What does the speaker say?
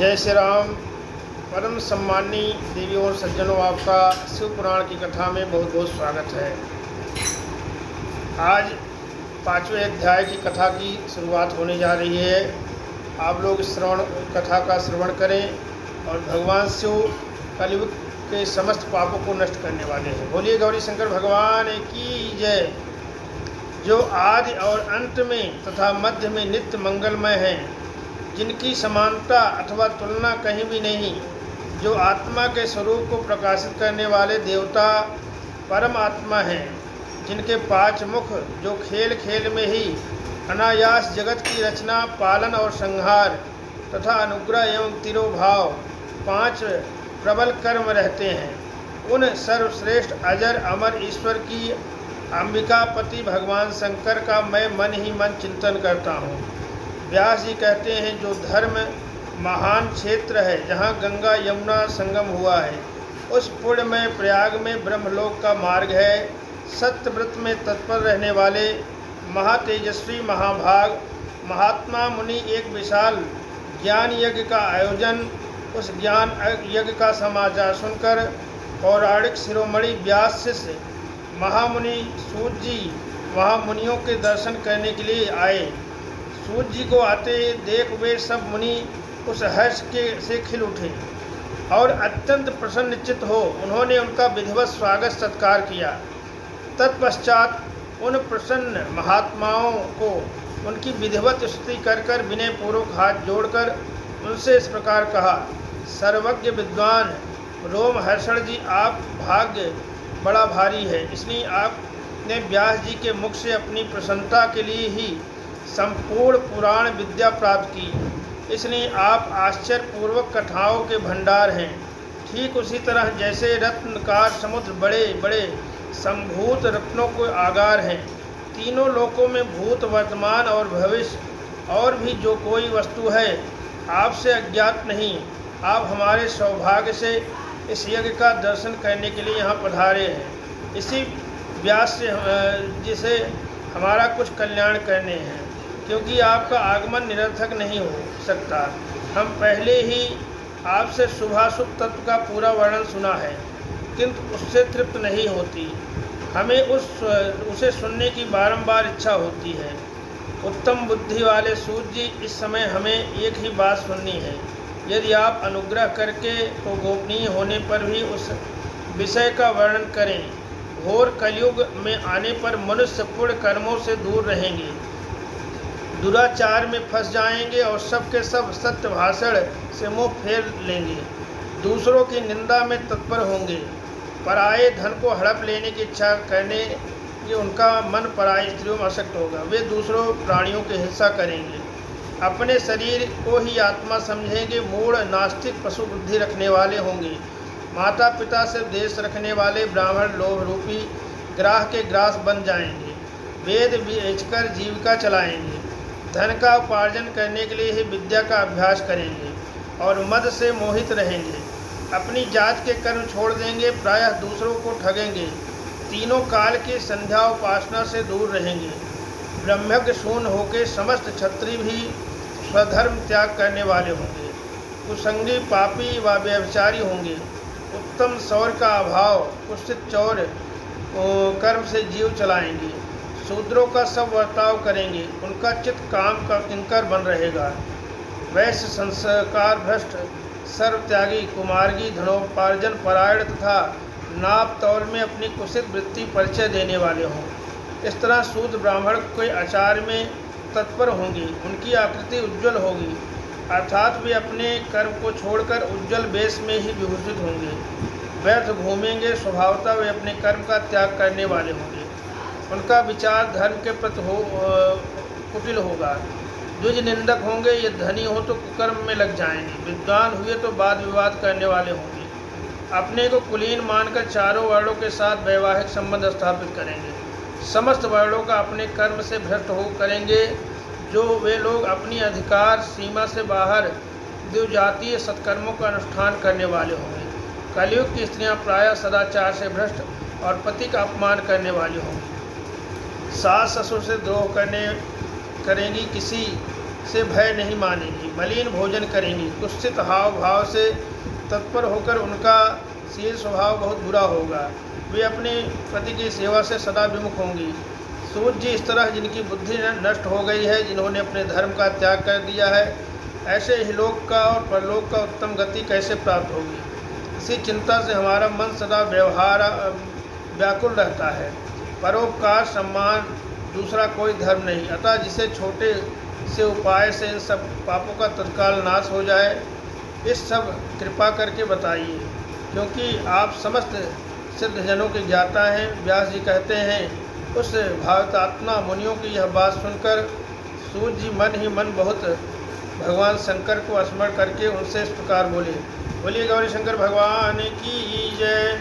जय श्री राम। परम सम्मानी देवी और सज्जनों, आपका शिव पुराण की कथा में बहुत बहुत स्वागत है। आज 5वें अध्याय की कथा की शुरुआत होने जा रही है। आप लोग कथा का श्रवण करें और भगवान शिव कलयुग के समस्त पापों को नष्ट करने वाले हैं। बोलिए गौरी शंकर भगवान की जय। जो आदि और अंत में तथा मध्य में नित्य मंगलमय हैं, जिनकी समानता अथवा तुलना कहीं भी नहीं, जो आत्मा के स्वरूप को प्रकाशित करने वाले देवता परम आत्मा हैं, जिनके 5 मुख, जो खेल खेल में ही अनायास जगत की रचना, पालन और संहार तथा अनुग्रह एवं तिरोभाव 5 प्रबल कर्म रहते हैं, उन सर्वश्रेष्ठ अजर अमर ईश्वर की अंबिकापति भगवान शंकर का मैं मन ही मन चिंतन करता हूँ। व्यास जी कहते हैं, जो धर्म महान क्षेत्र है, जहाँ गंगा यमुना संगम हुआ है, उस पुण्य में प्रयाग में ब्रह्मलोक का मार्ग है। सत्यव्रत में तत्पर रहने वाले महातेजस्वी महाभाग महात्मा मुनि एक विशाल ज्ञान यज्ञ का आयोजन, उस ज्ञान यज्ञ का समाचार सुनकर पौराणिक शिरोमणि व्यास शिष्य महामुनि सूत जी वहाँ मुनियों के दर्शन करने के लिए आए। सूत जी को आते देख वे सब मुनि उस हर्ष से खिल उठे और अत्यंत प्रसन्न चित्त हो उन्होंने उनका विधिवत स्वागत सत्कार किया। तत्पश्चात उन प्रसन्न महात्माओं को उनकी विधिवत स्तुति कर विनय पूर्वक हाथ जोड़कर उनसे इस प्रकार कहा, सर्वज्ञ विद्वान रोमहर्षण जी, आप भाग्य बड़ा भारी है, इसलिए आपने व्यास जी के मुख से अपनी प्रसन्नता के लिए ही संपूर्ण पुराण विद्या प्राप्त की, इसलिए आप आश्चर्यपूर्वक कथाओं के भंडार हैं। ठीक उसी तरह जैसे रत्नकार समुद्र बड़े बड़े संभूत रत्नों को आगार हैं, तीनों लोकों में भूत वर्तमान और भविष्य और भी जो कोई वस्तु है आपसे अज्ञात नहीं, आप हमारे सौभाग्य से इस यज्ञ का दर्शन करने के लिए यहाँ पधारे हैं। इसी व्यास से जिसे हमारा कुछ कल्याण करने हैं, क्योंकि आपका आगमन निरर्थक नहीं हो सकता। हम पहले ही आपसे शुभाशुभ तत्व का पूरा वर्णन सुना है, किंतु उससे तृप्त नहीं होती, हमें उसे सुनने की बारंबार इच्छा होती है। उत्तम बुद्धि वाले सूत जी, इस समय हमें एक ही बात सुननी है। यदि आप अनुग्रह करके तो गोपनीय होने पर भी उस विषय का वर्णन करें। घोर कलयुग में आने पर मनुष्य पुण्य कर्मों से दूर रहेंगे, दुराचार में फंस जाएंगे और सबके सब सत्य भाषण से मुँह फेर लेंगे, दूसरों की निंदा में तत्पर होंगे, पराये धन को हड़प लेने की इच्छा करने कि उनका मन पराई स्त्रियों में आसक्त होगा, वे दूसरों प्राणियों की हिंसा करेंगे, अपने शरीर को ही आत्मा समझेंगे, मूढ़ नास्तिक पशु बुद्धि रखने वाले होंगे, माता पिता से देश रखने वाले ब्राह्मण लोभ रूपी ग्राह के ग्रास बन जाएंगे, वेद बेचकर जीविका चलाएंगे, धन का उपार्जन करने के लिए ही विद्या का अभ्यास करेंगे और मद से मोहित रहेंगे, अपनी जात के कर्म छोड़ देंगे, प्रायः दूसरों को ठगेंगे, तीनों काल की संध्या उपासना से दूर रहेंगे, ब्रह्मज्ञ शून्य होकर समस्त क्षत्रिय भी स्वधर्म त्याग करने वाले होंगे, कुसंगी पापी व व्यभिचारी होंगे, उत्तम शौर्य का अभाव कुत्सित चौर कर्म से जीव चलाएंगे, शूद्रों का सब वर्ताव करेंगे, उनका चित्त काम का किंकर बन रहेगा, वैश्य संस्कार भ्रष्ट सर्व त्यागी कुमार्गी धनोपार्जन परायण तथा नाप तौल में अपनी कुत्सित वृत्ति परिचय देने वाले हों। इस तरह शूद्र ब्राह्मण के आचार में तत्पर होंगे, उनकी आकृति उज्ज्वल होगी, अर्थात वे अपने कर्म को छोड़कर उज्ज्वल वेश में ही विभूषित होंगे, व्यर्थ घूमेंगे, स्वभावतः वे अपने कर्म का त्याग करने वाले होंगे, उनका विचार धर्म के प्रति कुटिल होगा, द्विज निंदक होंगे, ये धनी हो तो कुकर्म में लग जाएंगे, विद्वान हुए तो वाद विवाद करने वाले होंगे, अपने को कुलीन मानकर चारों वर्णों के साथ वैवाहिक संबंध स्थापित करेंगे, समस्त वर्णों का अपने कर्म से भ्रष्ट हो करेंगे, जो वे लोग अपनी अधिकार सीमा से बाहर द्विजातीय सत्कर्मों का अनुष्ठान करने वाले होंगे, कलयुग की स्त्रियां प्रायः सदाचार से भ्रष्ट और पति का अपमान करने वाली होंगी, सास ससुर से द्रोह करेंगी, किसी से भय नहीं मानेंगी, मलिन भोजन करेंगी, कुत्सित हाव भाव से तत्पर होकर उनका शील स्वभाव बहुत बुरा होगा, वे अपने पति की सेवा से सदा विमुख होंगी। सूत जी इस तरह जिनकी बुद्धि नष्ट हो गई है, जिन्होंने अपने धर्म का त्याग कर दिया है, ऐसे इहलोक का और परलोक का उत्तम गति कैसे प्राप्त होगी। इसी चिंता से हमारा मन सदा व्याकुल रहता है। परोपकार सम्मान दूसरा कोई धर्म नहीं, अतः जिसे छोटे से उपाय से इन सब पापों का तत्काल नाश हो जाए, इस सब कृपा करके बताइए, क्योंकि आप समस्त सिद्धजनों के ज्ञाता हैं। व्यास जी कहते हैं, उस भावतात्मा मुनियों की यह बात सुनकर सूत जी मन ही मन बहुत भगवान शंकर को स्मरण करके उनसे इस प्रकार बोले। बोलिए गौरी शंकर भगवान की जय।